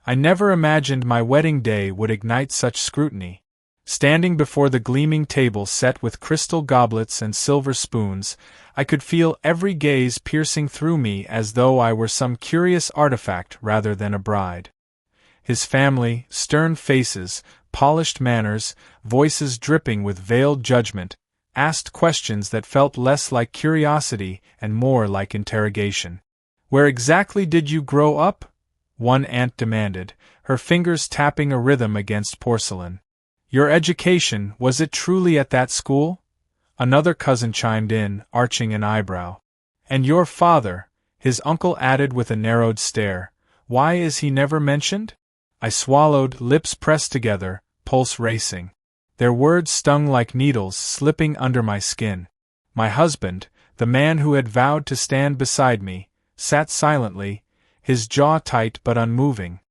I never imagined my wedding day would ignite such scrutiny. Standing before the gleaming table set with crystal goblets and silver spoons, I could feel every gaze piercing through me as though I were some curious artifact rather than a bride. His family, stern faces, polished manners, voices dripping with veiled judgment, asked questions that felt less like curiosity and more like interrogation. "Where exactly did you grow up?" one aunt demanded, her fingers tapping a rhythm against porcelain. "Your education, was it truly at that school?" Another cousin chimed in, arching an eyebrow. "And your father," his uncle added with a narrowed stare, "why is he never mentioned?" I swallowed, lips pressed together, pulse racing. Their words stung like needles slipping under my skin. My husband, the man who had vowed to stand beside me, sat silently, his jaw tight but unmoving.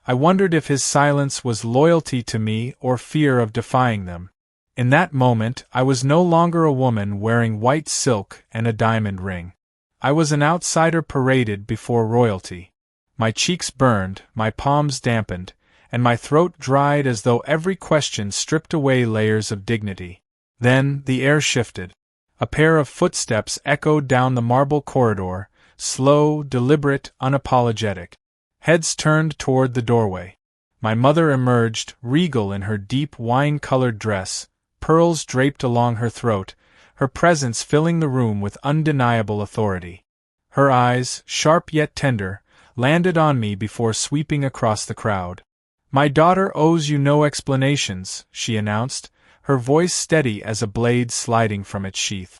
I wondered if his silence was loyalty to me or fear of defying them. In that moment, I was no longer a woman wearing white silk and a diamond ring. I was an outsider paraded before royalty. My cheeks burned, my palms dampened, and my throat dried as though every question stripped away layers of dignity. Then, the air shifted. A pair of footsteps echoed down the marble corridor, slow, deliberate, unapologetic. Heads turned toward the doorway. My mother emerged, regal in her deep wine-colored dress, pearls draped along her throat, her presence filling the room with undeniable authority. Her eyes, sharp yet tender, landed on me before sweeping across the crowd. "My daughter owes you no explanations," she announced, her voice steady as a blade sliding from its sheath.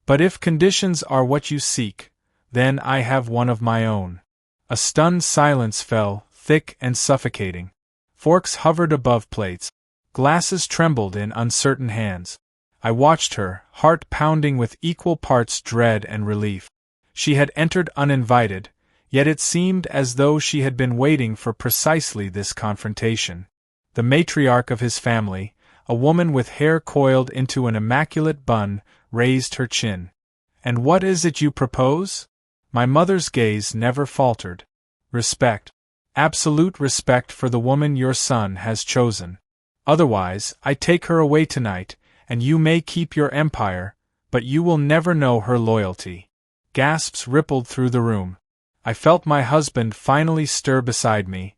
"But if conditions are what you seek, then I have one of my own." A stunned silence fell, thick and suffocating. Forks hovered above plates. Glasses trembled in uncertain hands. I watched her, heart pounding with equal parts dread and relief. She had entered uninvited, yet it seemed as though she had been waiting for precisely this confrontation. The matriarch of his family, a woman with hair coiled into an immaculate bun, raised her chin. "And what is it you propose?" My mother's gaze never faltered. "Respect. Absolute respect for the woman your son has chosen. Otherwise, I take her away tonight, and you may keep your empire, but you will never know her loyalty." Gasps rippled through the room. I felt my husband finally stir beside me,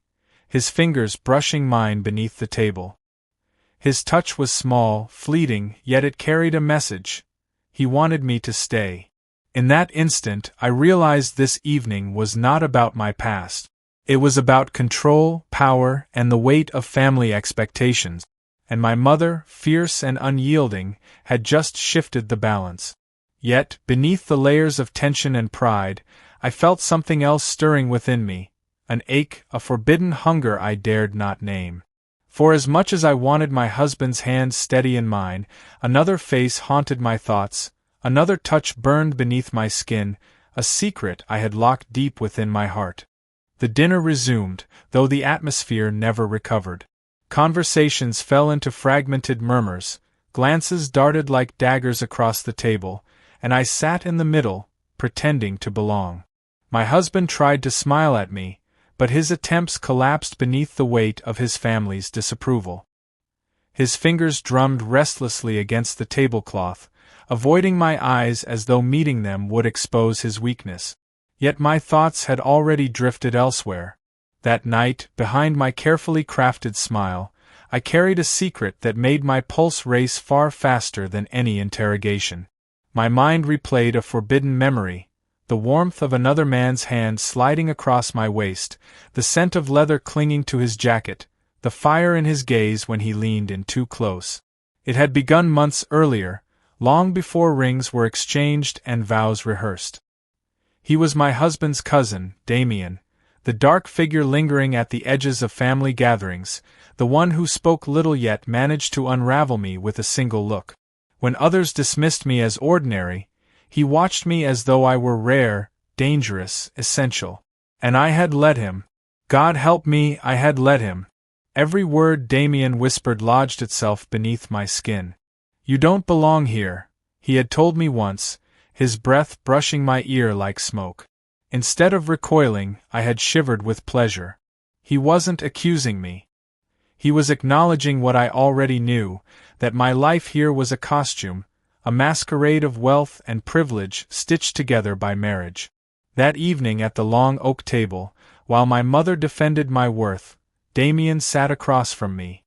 his fingers brushing mine beneath the table. His touch was small, fleeting, yet it carried a message. He wanted me to stay. In that instant, I realized this evening was not about my past. It was about control, power, and the weight of family expectations, and my mother, fierce and unyielding, had just shifted the balance. Yet, beneath the layers of tension and pride, I felt something else stirring within me, an ache, a forbidden hunger I dared not name. For as much as I wanted my husband's hand steady in mine, another face haunted my thoughts, another touch burned beneath my skin, a secret I had locked deep within my heart. The dinner resumed, though the atmosphere never recovered. Conversations fell into fragmented murmurs, glances darted like daggers across the table, and I sat in the middle, pretending to belong. My husband tried to smile at me, but his attempts collapsed beneath the weight of his family's disapproval. His fingers drummed restlessly against the tablecloth, avoiding my eyes as though meeting them would expose his weakness. Yet my thoughts had already drifted elsewhere. That night, behind my carefully crafted smile, I carried a secret that made my pulse race far faster than any interrogation. My mind replayed a forbidden memory, the warmth of another man's hand sliding across my waist, the scent of leather clinging to his jacket, the fire in his gaze when he leaned in too close. It had begun months earlier, long before rings were exchanged and vows rehearsed. He was my husband's cousin, Damien, the dark figure lingering at the edges of family gatherings, the one who spoke little yet managed to unravel me with a single look. When others dismissed me as ordinary, he watched me as though I were rare, dangerous, essential. And I had let him. God help me, I had let him. Every word Damien whispered lodged itself beneath my skin. "You don't belong here," he had told me once, his breath brushing my ear like smoke. Instead of recoiling, I had shivered with pleasure. He wasn't accusing me. He was acknowledging what I already knew, that my life here was a costume, a masquerade of wealth and privilege stitched together by marriage. That evening at the long oak table, while my mother defended my worth, Damien sat across from me.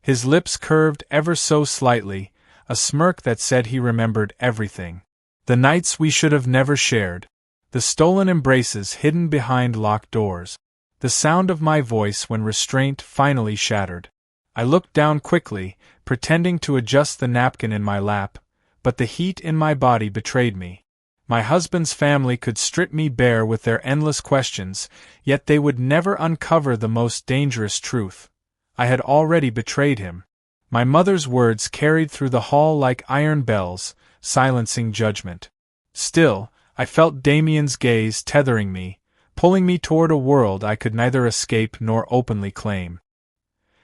His lips curved ever so slightly, a smirk that said he remembered everything. The nights we should have never shared. The stolen embraces hidden behind locked doors. The sound of my voice when restraint finally shattered. I looked down quickly, pretending to adjust the napkin in my lap, but the heat in my body betrayed me. My husband's family could strip me bare with their endless questions, yet they would never uncover the most dangerous truth. I had already betrayed him. My mother's words carried through the hall like iron bells, silencing judgment. Still, I felt Damien's gaze tethering me, pulling me toward a world I could neither escape nor openly claim.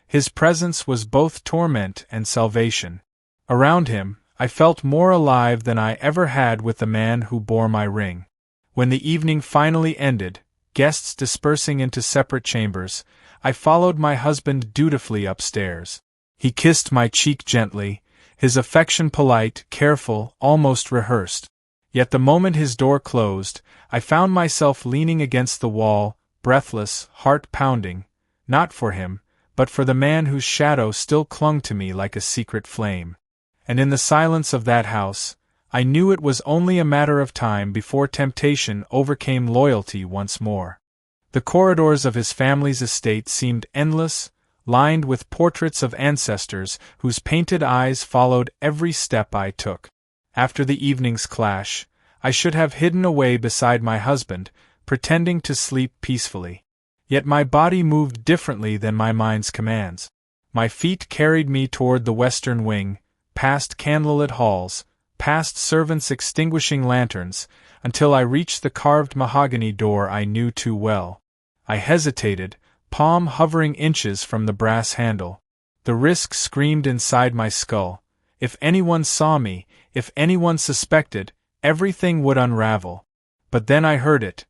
His presence was both torment and salvation. Around him, I felt more alive than I ever had with the man who bore my ring. When the evening finally ended, guests dispersing into separate chambers, I followed my husband dutifully upstairs. He kissed my cheek gently, his affection polite, careful, almost rehearsed. Yet the moment his door closed, I found myself leaning against the wall, breathless, heart pounding, not for him, but for the man whose shadow still clung to me like a secret flame. And in the silence of that house, I knew it was only a matter of time before temptation overcame loyalty once more. The corridors of his family's estate seemed endless, lined with portraits of ancestors whose painted eyes followed every step I took. After the evening's clash, I should have hidden away beside my husband, pretending to sleep peacefully. Yet my body moved differently than my mind's commands. My feet carried me toward the western wing, past candlelit halls, past servants extinguishing lanterns, until I reached the carved mahogany door I knew too well. I hesitated, palm hovering inches from the brass handle. The risk screamed inside my skull. If anyone saw me, if anyone suspected, everything would unravel. But then I heard it.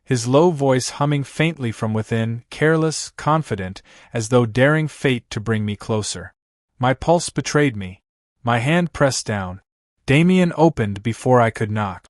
His low voice humming faintly from within, careless, confident, as though daring fate to bring me closer. My pulse betrayed me. My hand pressed down. Damien opened before I could knock.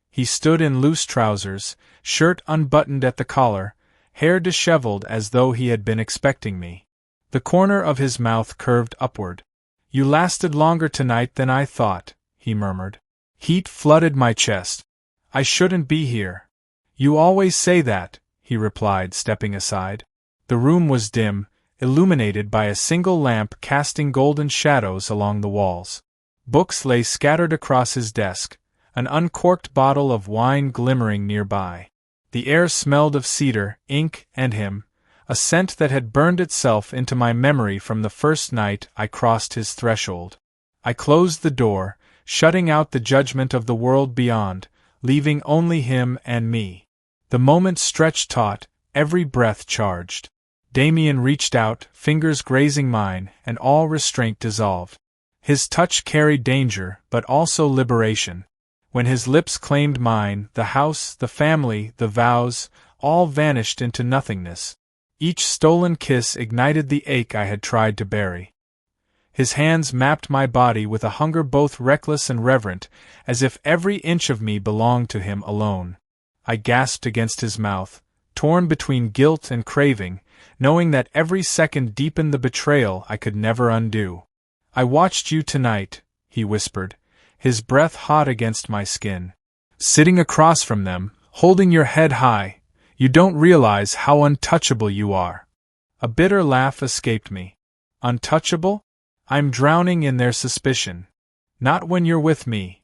He stood in loose trousers, shirt unbuttoned at the collar, hair disheveled as though he had been expecting me. The corner of his mouth curved upward. "You lasted longer tonight than I thought," he murmured. Heat flooded my chest. "I shouldn't be here." "You always say that," he replied, stepping aside. The room was dim, illuminated by a single lamp casting golden shadows along the walls. Books lay scattered across his desk, an uncorked bottle of wine glimmering nearby. The air smelled of cedar, ink, and him, a scent that had burned itself into my memory from the first night I crossed his threshold. I closed the door, shutting out the judgment of the world beyond, leaving only him and me. The moment stretched taut, every breath charged. Damien reached out, fingers grazing mine, and all restraint dissolved. His touch carried danger, but also liberation. When his lips claimed mine, the house, the family, the vows, all vanished into nothingness. Each stolen kiss ignited the ache I had tried to bury. His hands mapped my body with a hunger both reckless and reverent, as if every inch of me belonged to him alone. I gasped against his mouth, torn between guilt and craving, knowing that every second deepened the betrayal I could never undo. "I watched you tonight," he whispered, his breath hot against my skin. "Sitting across from them, holding your head high, you don't realize how untouchable you are." A bitter laugh escaped me. "Untouchable? I'm drowning in their suspicion. Not when you're with me."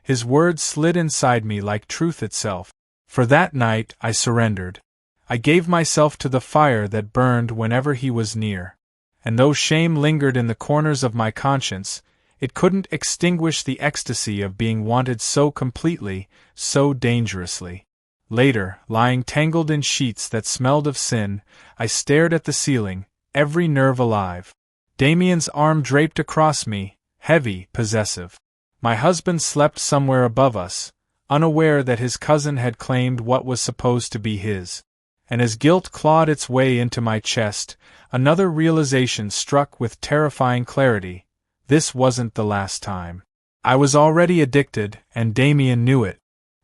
His words slid inside me like truth itself. For that night I surrendered. I gave myself to the fire that burned whenever he was near. And though shame lingered in the corners of my conscience, it couldn't extinguish the ecstasy of being wanted so completely, so dangerously. Later, lying tangled in sheets that smelled of sin, I stared at the ceiling, every nerve alive. Damien's arm draped across me, heavy, possessive. My husband slept somewhere above us, unaware that his cousin had claimed what was supposed to be his. and as guilt clawed its way into my chest, another realization struck with terrifying clarity. This wasn't the last time. I was already addicted, and Damien knew it.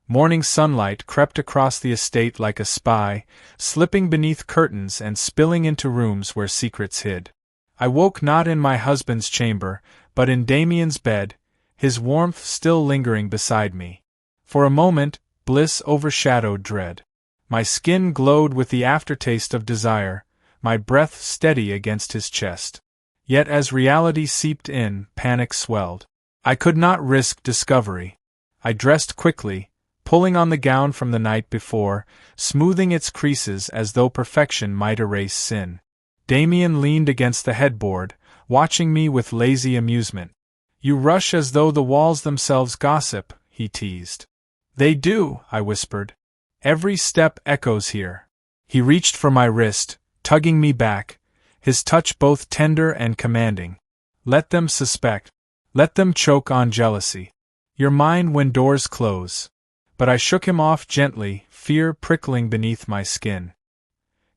Morning sunlight crept across the estate like a spy, slipping beneath curtains and spilling into rooms where secrets hid. I woke not in my husband's chamber, but in Damien's bed, his warmth still lingering beside me. For a moment, bliss overshadowed dread. My skin glowed with the aftertaste of desire, my breath steady against his chest. Yet as reality seeped in, panic swelled. I could not risk discovery. I dressed quickly, pulling on the gown from the night before, smoothing its creases as though perfection might erase sin. Damien leaned against the headboard, watching me with lazy amusement. "You rush as though the walls themselves gossip," he teased. "They do," I whispered. "Every step echoes here." He reached for my wrist, tugging me back, his touch both tender and commanding. "Let them suspect. Let them choke on jealousy. You're mine when doors close." But I shook him off gently, fear prickling beneath my skin.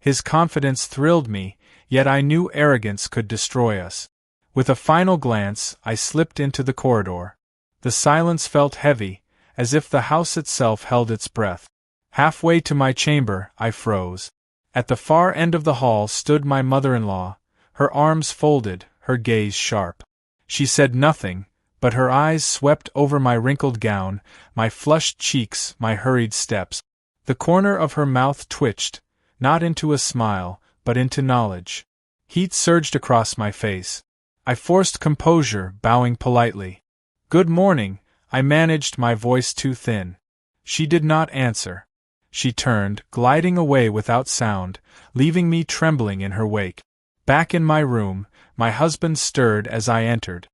His confidence thrilled me, yet I knew arrogance could destroy us. With a final glance, I slipped into the corridor. The silence felt heavy, as if the house itself held its breath. Halfway to my chamber, I froze. At the far end of the hall stood my mother-in-law, her arms folded, her gaze sharp. She said nothing, but her eyes swept over my wrinkled gown, my flushed cheeks, my hurried steps. The corner of her mouth twitched, not into a smile, but into knowledge. Heat surged across my face. I forced composure, bowing politely. "Good morning," I managed, my voice too thin. She did not answer. She turned, gliding away without sound, leaving me trembling in her wake. Back in my room, my husband stirred as I entered.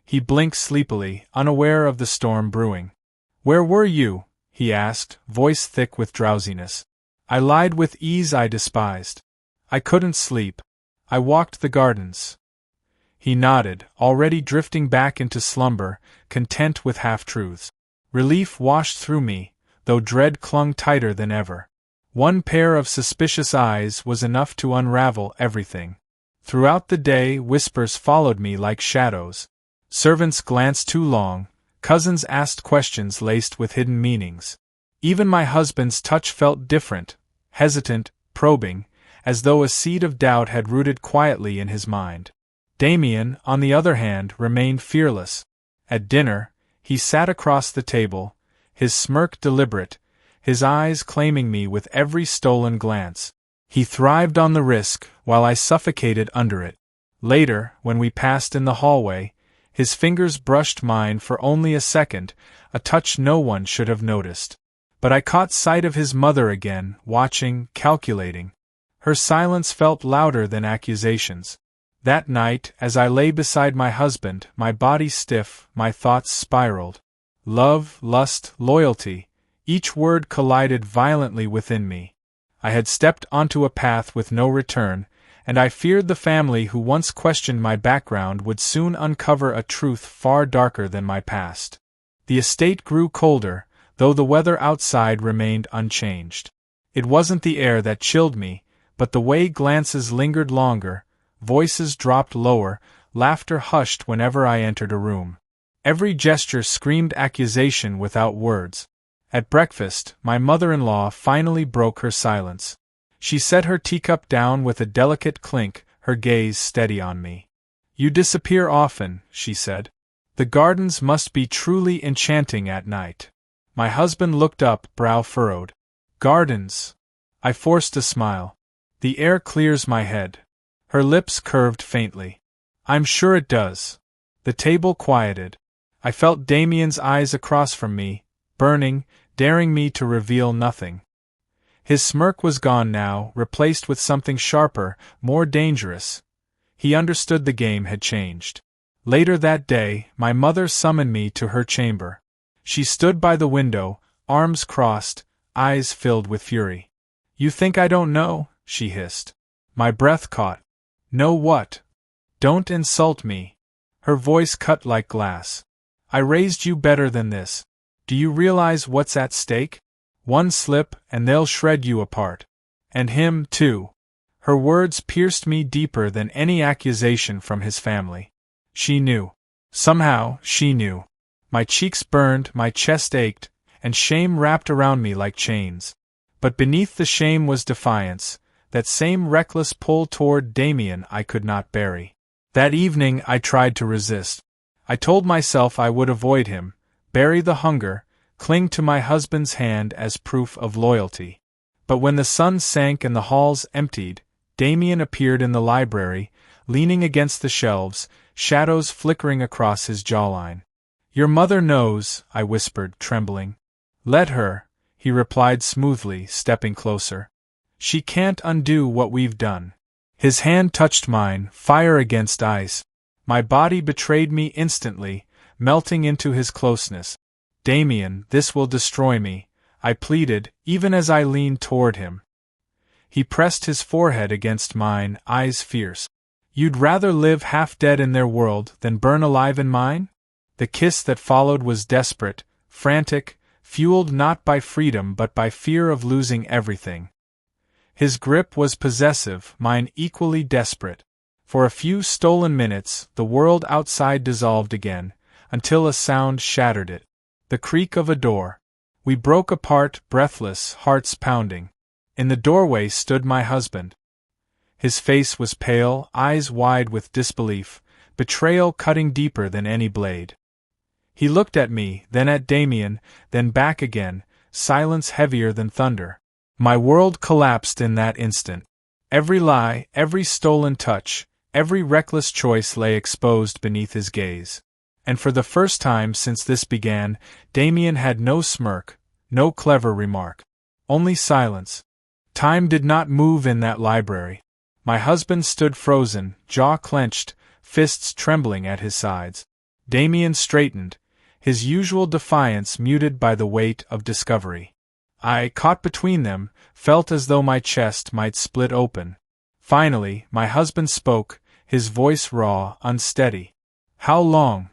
He blinked sleepily, unaware of the storm brewing. "Where were you?" he asked, voice thick with drowsiness. I lied with ease I despised. "I couldn't sleep. I walked the gardens." He nodded, already drifting back into slumber, content with half-truths. Relief washed through me, though dread clung tighter than ever. One pair of suspicious eyes was enough to unravel everything. Throughout the day, whispers followed me like shadows. Servants glanced too long, cousins asked questions laced with hidden meanings. Even my husband's touch felt different, hesitant, probing, as though a seed of doubt had rooted quietly in his mind. Damien, on the other hand, remained fearless. At dinner, he sat across the table, his smirk deliberate, his eyes claiming me with every stolen glance. He thrived on the risk, while I suffocated under it. Later, when we passed in the hallway, his fingers brushed mine for only a second, a touch no one should have noticed. But I caught sight of his mother again, watching, calculating. Her silence felt louder than accusations. That night, as I lay beside my husband, my body stiff, my thoughts spiraled. Love, lust, loyalty, each word collided violently within me. I had stepped onto a path with no return, and I feared the family who once questioned my background would soon uncover a truth far darker than my past. The estate grew colder, though the weather outside remained unchanged. It wasn't the air that chilled me, but the way glances lingered longer, voices dropped lower, laughter hushed whenever I entered a room. Every gesture screamed accusation without words. At breakfast, my mother-in-law finally broke her silence. She set her teacup down with a delicate clink, her gaze steady on me. "You disappear often," she said. "The gardens must be truly enchanting at night." My husband looked up, brow furrowed. "Gardens?" I forced a smile. "The air clears my head." Her lips curved faintly. "I'm sure it does." The table quieted. I felt Damien's eyes across from me, burning, daring me to reveal nothing. His smirk was gone now, replaced with something sharper, more dangerous. He understood the game had changed. Later that day, my mother summoned me to her chamber. She stood by the window, arms crossed, eyes filled with fury. "You think I don't know?" she hissed. My breath caught. "Know what?" "Don't insult me." Her voice cut like glass. "I raised you better than this. Do you realize what's at stake? One slip, and they'll shred you apart." And him, too. Her words pierced me deeper than any accusation from his family. She knew. Somehow, she knew. My cheeks burned, my chest ached, and shame wrapped around me like chains. But beneath the shame was defiance, that same reckless pull toward Damien I could not bury. That evening I tried to resist. I told myself I would avoid him, bury the hunger, cling to my husband's hand as proof of loyalty. But when the sun sank and the halls emptied, Damien appeared in the library, leaning against the shelves, shadows flickering across his jawline. "Your mother knows," I whispered, trembling. "Let her," he replied smoothly, stepping closer. "She can't undo what we've done." His hand touched mine, fire against ice. My body betrayed me instantly, melting into his closeness. "Damien, this will destroy me," I pleaded, even as I leaned toward him. He pressed his forehead against mine, eyes fierce. "You'd rather live half dead in their world than burn alive in mine?" The kiss that followed was desperate, frantic, fueled not by freedom but by fear of losing everything. His grip was possessive, mine equally desperate. For a few stolen minutes, the world outside dissolved again, until a sound shattered it. The creak of a door. We broke apart, breathless, hearts pounding. In the doorway stood my husband. His face was pale, eyes wide with disbelief, betrayal cutting deeper than any blade. He looked at me, then at Damien, then back again, silence heavier than thunder. My world collapsed in that instant. Every lie, every stolen touch, every reckless choice lay exposed beneath his gaze. And for the first time since this began, Damien had no smirk, no clever remark. Only silence. Time did not move in that library. My husband stood frozen, jaw clenched, fists trembling at his sides. Damien straightened, his usual defiance muted by the weight of discovery. I, caught between them, felt as though my chest might split open. Finally, my husband spoke, his voice raw, unsteady. "How long?"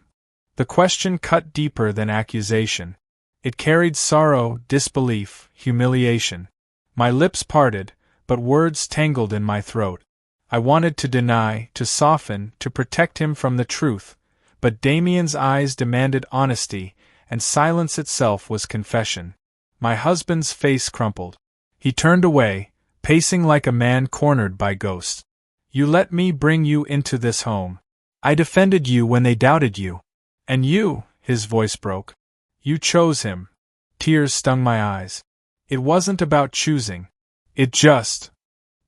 The question cut deeper than accusation. It carried sorrow, disbelief, humiliation. My lips parted, but words tangled in my throat. I wanted to deny, to soften, to protect him from the truth, but Damien's eyes demanded honesty, and silence itself was confession. My husband's face crumpled. He turned away, pacing like a man cornered by ghosts. "You let me bring you into this home. I defended you when they doubted you. And you," his voice broke. "You chose him." Tears stung my eyes. "It wasn't about choosing. It just—"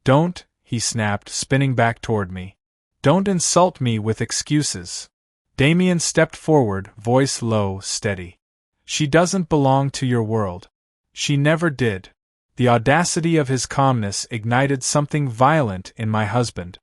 "Don't," he snapped, spinning back toward me. "Don't insult me with excuses." Damien stepped forward, voice low, steady. "She doesn't belong to your world. She never did." The audacity of his calmness ignited something violent in my husband.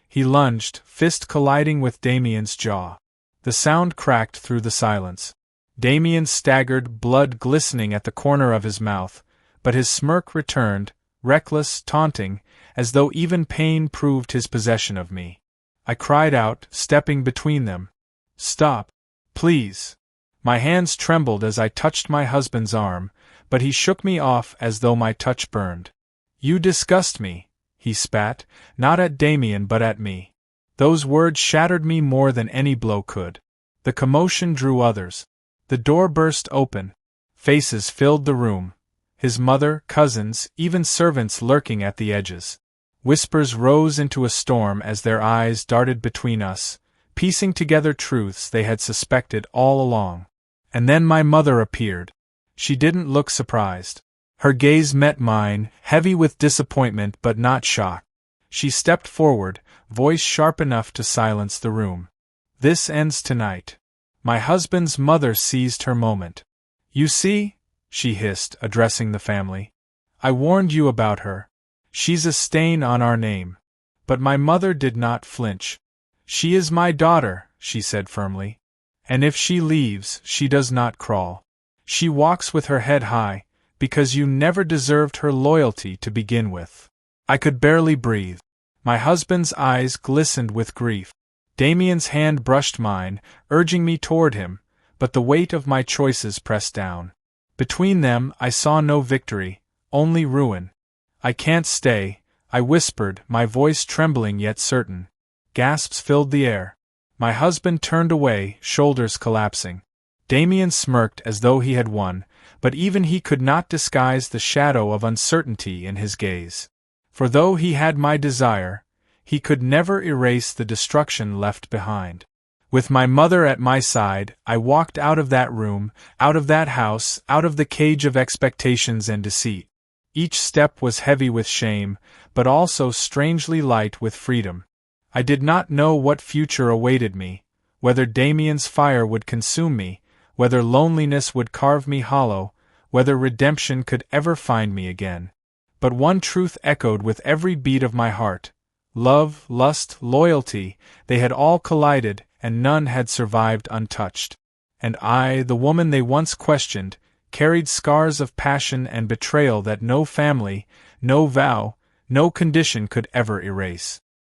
He lunged, fist colliding with Damien's jaw. The sound cracked through the silence. Damien staggered, blood glistening at the corner of his mouth, but his smirk returned, reckless, taunting, as though even pain proved his possession of me. I cried out, stepping between them. "Stop. Please." My hands trembled as I touched my husband's arm, but he shook me off as though my touch burned. "You disgust me," he spat, not at Damien but at me. Those words shattered me more than any blow could. The commotion drew others. The door burst open. Faces filled the room. His mother, cousins, even servants lurking at the edges. Whispers rose into a storm as their eyes darted between us, piecing together truths they had suspected all along. And then my mother appeared. She didn't look surprised. Her gaze met mine, heavy with disappointment but not shock. She stepped forward, voice sharp enough to silence the room. "This ends tonight." My husband's mother seized her moment. "You see," she hissed, addressing the family. "I warned you about her. She's a stain on our name." But my mother did not flinch. "She is my daughter," she said firmly. "And if she leaves, she does not crawl. She walks with her head high, because you never deserved her loyalty to begin with." I could barely breathe. My husband's eyes glistened with grief. Damien's hand brushed mine, urging me toward him, but the weight of my choices pressed down. Between them I saw no victory, only ruin. "I can't stay," I whispered, my voice trembling yet certain. Gasps filled the air. My husband turned away, shoulders collapsing. Damien smirked as though he had won, but even he could not disguise the shadow of uncertainty in his gaze. For though he had my desire, he could never erase the destruction left behind. With my mother at my side, I walked out of that room, out of that house, out of the cage of expectations and deceit. Each step was heavy with shame, but also strangely light with freedom. I did not know what future awaited me, whether Damien's fire would consume me, whether loneliness would carve me hollow, whether redemption could ever find me again. But one truth echoed with every beat of my heart. Love, lust, loyalty, they had all collided, and none had survived untouched. And I, the woman they once questioned, carried scars of passion and betrayal that no family, no vow, no condition could ever erase.